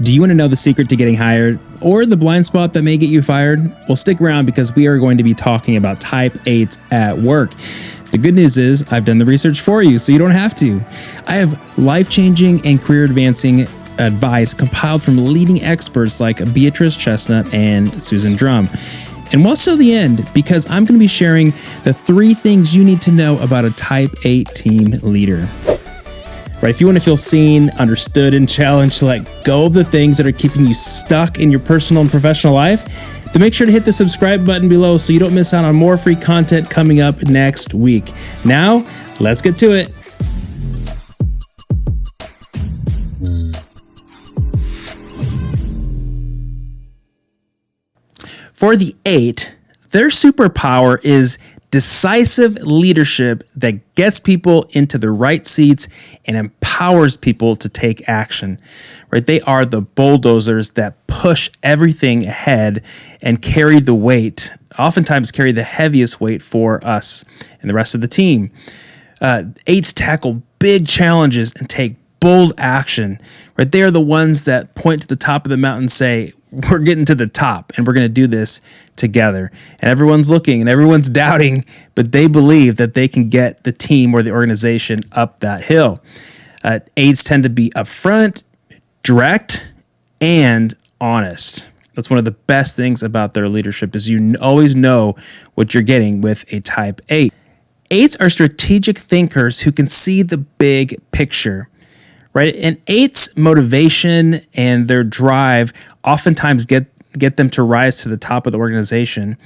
Do you want to know the secret to getting hired or the blind spot that may get you fired? Well, stick around because we are going to be talking about type 8s at work. The good news is I've done the research for you, so you don't have to. I have life-changing and career-advancing advice compiled from leading experts like Beatrice, Chestnut, and Susan Drumm. And what's till the end, because I'm going to be sharing the 3 things you need to know about a type 8 team leader. Right, if you want to feel seen, understood, and challenged to let go of the things that are keeping you stuck in your personal and professional life, then make sure to hit the subscribe button below so you don't miss out on more free content coming up next week. Now, let's get to it. For the 8, their superpower is decisive leadership that gets people into the right seats and empowers people to take action. Right? They are the bulldozers that push everything ahead and carry the weight, oftentimes carry the heaviest weight for us and the rest of the team. 8s tackle big challenges and take bold action. Right? They are the ones that point to the top of the mountain and say, we're getting to the top and we're going to do this together. And everyone's looking and everyone's doubting, but they believe that they can get the team or the organization up that hill. 8s tend to be upfront, direct, and honest. That's one of the best things about their leadership is you always know what you're getting with a type 8. 8s are strategic thinkers who can see the big picture. Right? And 8's motivation and their drive oftentimes get them to rise to the top of the organization.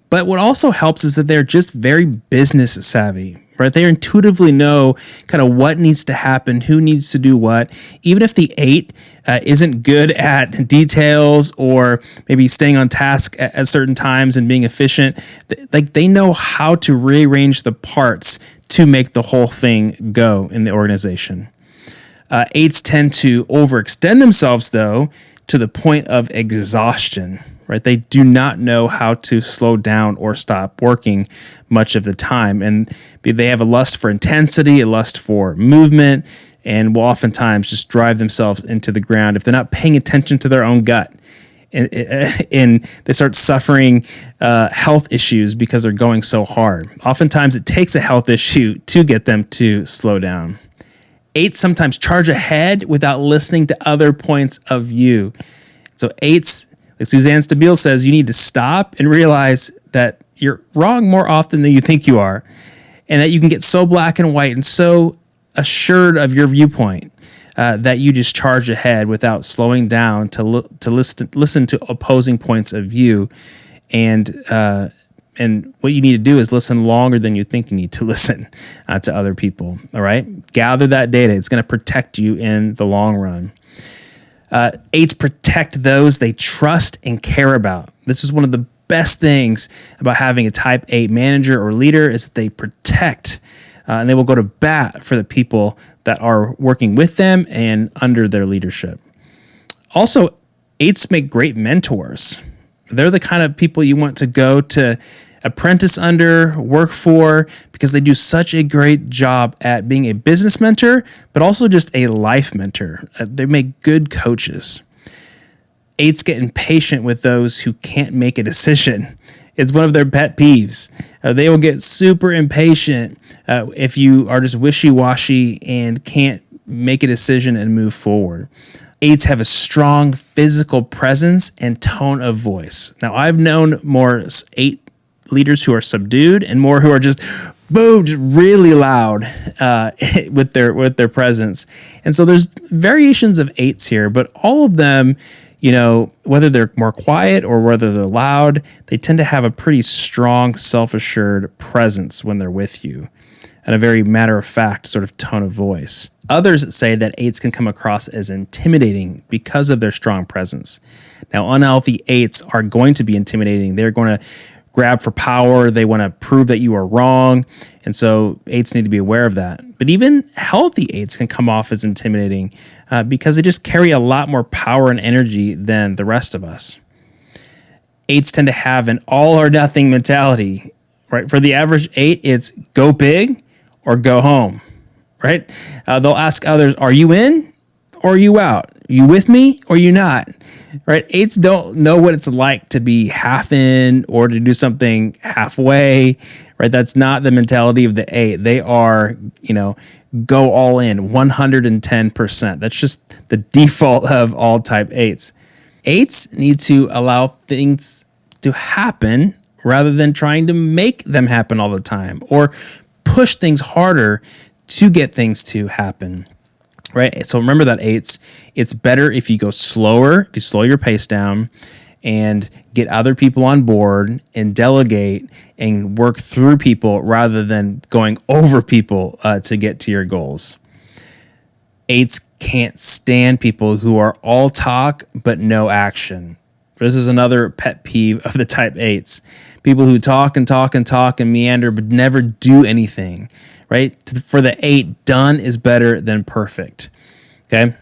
But what also helps is that they're just very business savvy, right? They intuitively know kind of what needs to happen, who needs to do what. Even if the 8 isn't good at details or maybe staying on task at certain times and being efficient, they know how to rearrange the parts to make the whole thing go in the organization. 8s tend to overextend themselves, though, to the point of exhaustion, right? They do not know how to slow down or stop working much of the time. And they have a lust for intensity, a lust for movement, and will oftentimes just drive themselves into the ground if they're not paying attention to their own gut. And they start suffering health issues because they're going so hard. Oftentimes, it takes a health issue to get them to slow down. 8s sometimes charge ahead without listening to other points of view. So 8s, like Suzanne Stabile says, you need to stop and realize that you're wrong more often than you think you are, and that you can get so black and white and so assured of your viewpoint that you just charge ahead without slowing down to listen to opposing points of view. And what you need to do is listen longer than you think you need to listen to other people, all right? Gather that data. It's going to protect you in the long run. 8s protect those they trust and care about. This is one of the best things about having a type 8 manager or leader is that they protect and they will go to bat for the people that are working with them and under their leadership. Also, 8s make great mentors. They're the kind of people you want to go to apprentice under, work for, because they do such a great job at being a business mentor, but also just a life mentor. They make good coaches. 8s get impatient with those who can't make a decision. It's one of their pet peeves. They will get super impatient if you are just wishy-washy and can't make a decision and move forward. 8s have a strong physical presence and tone of voice. Now, I've known more 8 leaders who are subdued and more who are just boom, just really loud with their presence. And so there's variations of 8s here, but all of them, whether they're more quiet or whether they're loud, they tend to have a pretty strong, self-assured presence when they're with you and a very matter-of-fact sort of tone of voice. Others say that 8s can come across as intimidating because of their strong presence. Now, unhealthy 8s are going to be intimidating. They're going to grab for power. They want to prove that you are wrong. And so 8s need to be aware of that. But even healthy 8s can come off as intimidating because they just carry a lot more power and energy than the rest of us. 8s tend to have an all or nothing mentality, right? For the average 8, it's go big or go home, right? They'll ask others, are you in or are you out? You with me or you not? Right? Eights don't know what it's like to be half in or to do something halfway. Right? That's not the mentality of the eight. They are, go all in 110%. That's just the default of all type eights. Eights need to allow things to happen rather than trying to make them happen all the time or push things harder to get things to happen. Right? So remember that eights, it's better if you go slower, if you slow your pace down and get other people on board and delegate and work through people rather than going over people to get to your goals. Eights can't stand people who are all talk but no action. This is another pet peeve of the type eights. People who talk and talk and talk and meander but never do anything. Right? For the eight, done is better than perfect. Okay?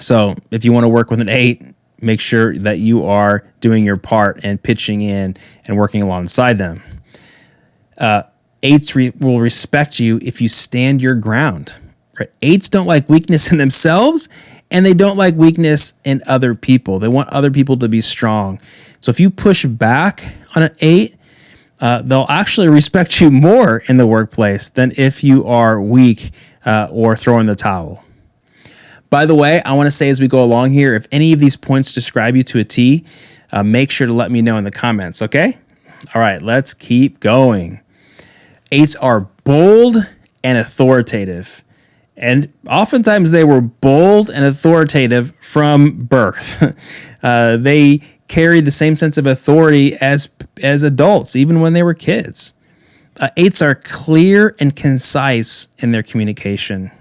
So if you want to work with an eight, make sure that you are doing your part and pitching in and working alongside them. Eights will respect you if you stand your ground. Right? Eights don't like weakness in themselves, and they don't like weakness in other people. They want other people to be strong. So if you push back on an eight, they'll actually respect you more in the workplace than if you are weak or throwing the towel. By the way, I want to say as we go along here, if any of these points describe you to a T, make sure to let me know in the comments, okay? All right, let's keep going. Eights are bold and authoritative. And oftentimes they were bold and authoritative from birth. They carry the same sense of authority as adults, even when they were kids. Eights are clear and concise in their communication.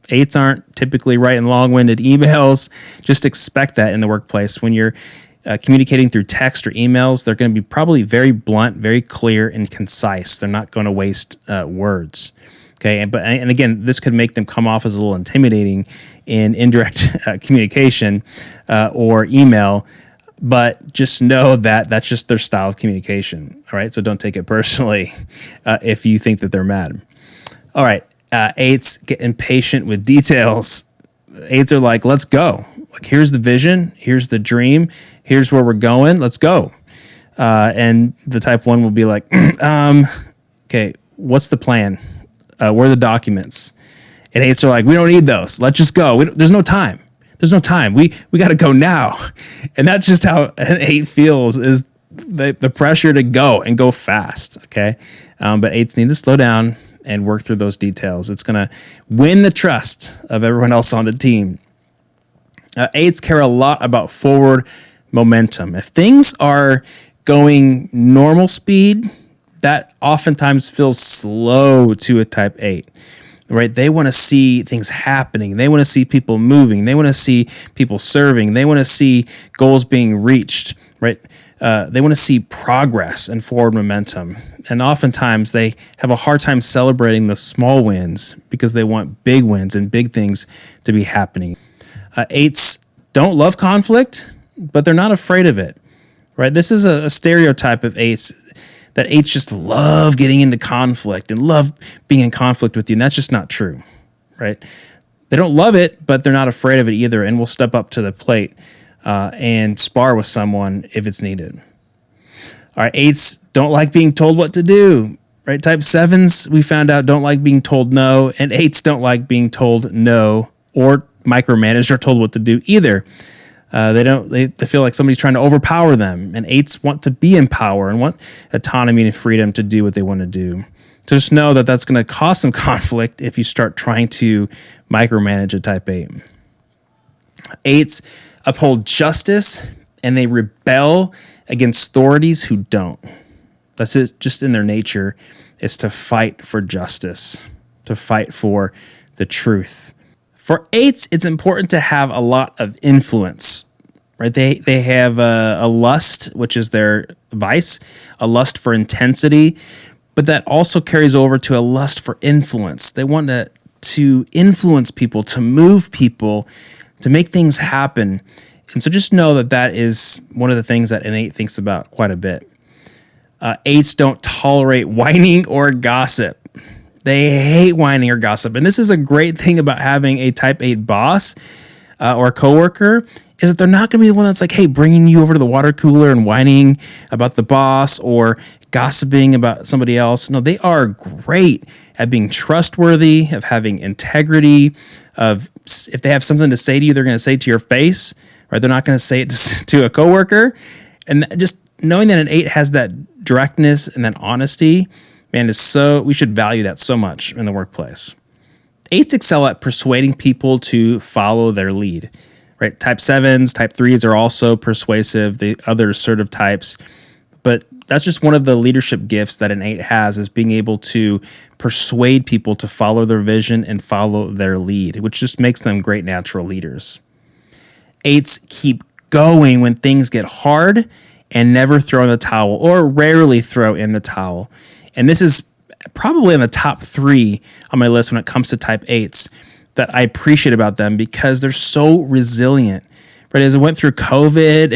Eights aren't typically writing long-winded emails. Just expect that in the workplace. When you're communicating through text or emails, they're going to be probably very blunt, very clear, and concise. They're not going to waste words. Okay, and again, this could make them come off as a little intimidating in indirect communication or email. But just know that that's just their style of communication, all right? So don't take it personally if you think that they're mad. All right, eights get impatient with details. Eights are like, let's go. Like, here's the vision, here's the dream, here's where we're going, let's go. And the type one will be like, okay, what's the plan? Where are the documents? And eights are like, we don't need those. Let's just go. There's no time. There's no time. We got to go now. And that's just how an eight feels, is the pressure to go and go fast, okay? But eights need to slow down and work through those details. It's going to win the trust of everyone else on the team. Eights care a lot about forward momentum. If things are going normal speed, that oftentimes feels slow to a type eight. Right? They want to see things happening. They want to see people moving. They want to see people serving. They want to see goals being reached, right? They want to see progress and forward momentum. And oftentimes they have a hard time celebrating the small wins because they want big wins and big things to be happening. Eights don't love conflict, but they're not afraid of it, right? This is a stereotype of eights, that eights just love getting into conflict and love being in conflict with you. And that's just not true, right? They don't love it, but they're not afraid of it either, and will step up to the plate and spar with someone if it's needed. All right, eights don't like being told what to do, right? Type sevens, we found out, don't like being told no, and eights don't like being told no or micromanaged or told what to do either. They feel like somebody's trying to overpower them, and eights want to be in power and want autonomy and freedom to do what they want to do. So just know that that's going to cause some conflict if you start trying to micromanage a type 8. Eights uphold justice, and they rebel against authorities who don't. That's it, just in their nature, is to fight for justice, to fight for the truth. For eights, it's important to have a lot of influence, right? They have a lust, which is their vice, a lust for intensity, but that also carries over to a lust for influence. They want to influence people, to move people, to make things happen. And so just know that that is one of the things that an eight thinks about quite a bit. Eights don't tolerate whining or gossip. They hate whining or gossip. And this is a great thing about having a type 8 boss. or a coworker is that they're not going to be the one that's like, hey, bringing you over to the water cooler and whining about the boss or gossiping about somebody else. No, they are great at being trustworthy, of having integrity, of if they have something to say to you, they're going to say it to your face, or they're not going to say it to a coworker. And just knowing that an 8 has that directness and that honesty, man, we should value that so much in the workplace. 8s excel at persuading people to follow their lead, right? Type 7s, type 3s are also persuasive, the other assertive types, but that's just one of the leadership gifts that an 8 has, is being able to persuade people to follow their vision and follow their lead, which just makes them great natural leaders. 8s keep going when things get hard and never throw in the towel, or rarely throw in the towel. And this is probably in the top 3 on my list when it comes to type 8s that I appreciate about them, because they're so resilient. Right, as I went through COVID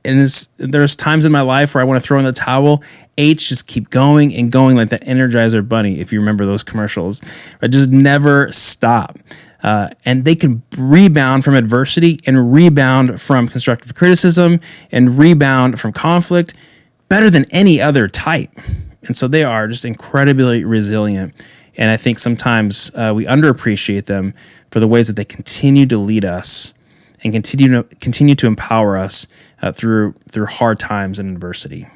and there's times in my life where I want to throw in the towel, 8s just keep going and going like that Energizer Bunny, if you remember those commercials. Right, just never stop. And they can rebound from adversity and rebound from constructive criticism and rebound from conflict better than any other type. And so they are just incredibly resilient. And I think sometimes we underappreciate them for the ways that they continue to lead us and continue to empower us through hard times and adversity.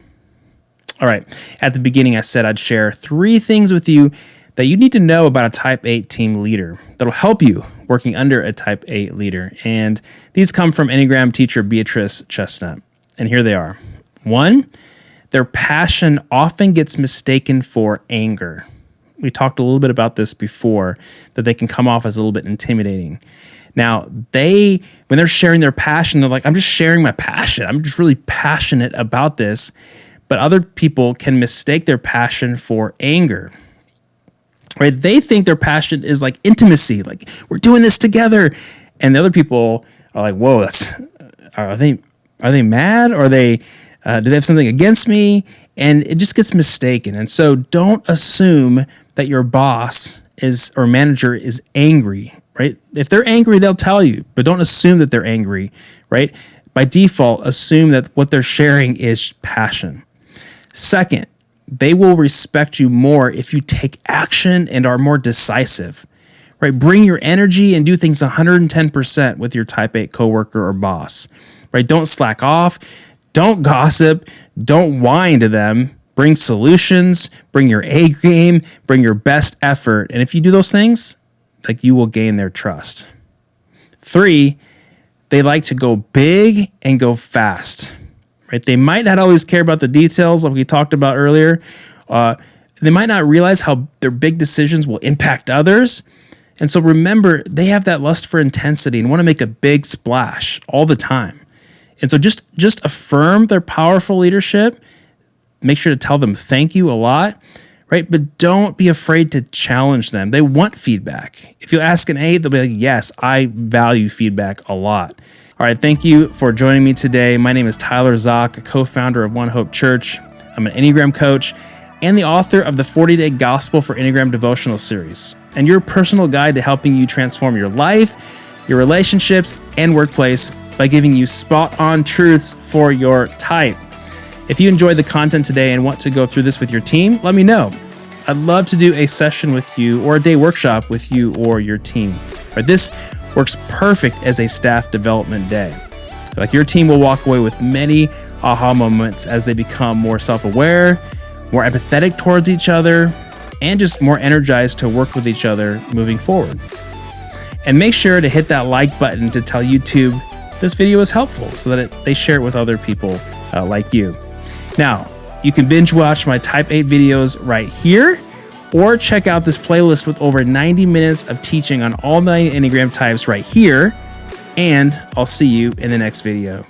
All right. At the beginning, I said I'd share 3 things with you that you need to know about a type 8 team leader that'll help you working under a type 8 leader. And these come from Enneagram teacher Beatrice Chestnut. And here they are. 1, their passion often gets mistaken for anger. We talked a little bit about this before, that they can come off as a little bit intimidating. Now, when they're sharing their passion, they're like, I'm just sharing my passion. I'm just really passionate about this. But other people can mistake their passion for anger. Right? They think their passion is like intimacy, like we're doing this together. And the other people are like, whoa, are they mad? Or do they have something against me? And it just gets mistaken. And so don't assume that your boss or manager is angry, right? If they're angry, they'll tell you, but don't assume that they're angry, right? By default, assume that what they're sharing is passion. Second, they will respect you more if you take action and are more decisive, right? Bring your energy and do things 110% with your type 8 coworker or boss, right? Don't slack off. Don't gossip. Don't whine to them. Bring solutions. Bring your A game. Bring your best effort. And if you do those things, like, you will gain their trust. 3, they like to go big and go fast. Right? They might not always care about the details, like we talked about earlier. They might not realize how their big decisions will impact others. And so remember, they have that lust for intensity and want to make a big splash all the time. And so just affirm their powerful leadership. Make sure to tell them thank you a lot, right? But don't be afraid to challenge them. They want feedback. If you ask an 8, they'll be like, yes, I value feedback a lot. All right, thank you for joining me today. My name is Tyler Zock, a co-founder of One Hope Church. I'm an Enneagram coach and the author of the 40-Day Gospel for Enneagram Devotional series, and your personal guide to helping you transform your life, your relationships, and workplace by giving you spot-on truths for your type. If you enjoyed the content today and want to go through this with your team, let me know. I'd love to do a session with you or a day workshop with you or your team. This works perfect as a staff development day. Like, your team will walk away with many aha moments as they become more self-aware, more empathetic towards each other, and just more energized to work with each other moving forward. And make sure to hit that like button to tell YouTube this video is helpful so that they share it with other people like you. Now, you can binge watch my Type 8 videos right here, or check out this playlist with over 90 minutes of teaching on all 9 Enneagram types right here, and I'll see you in the next video.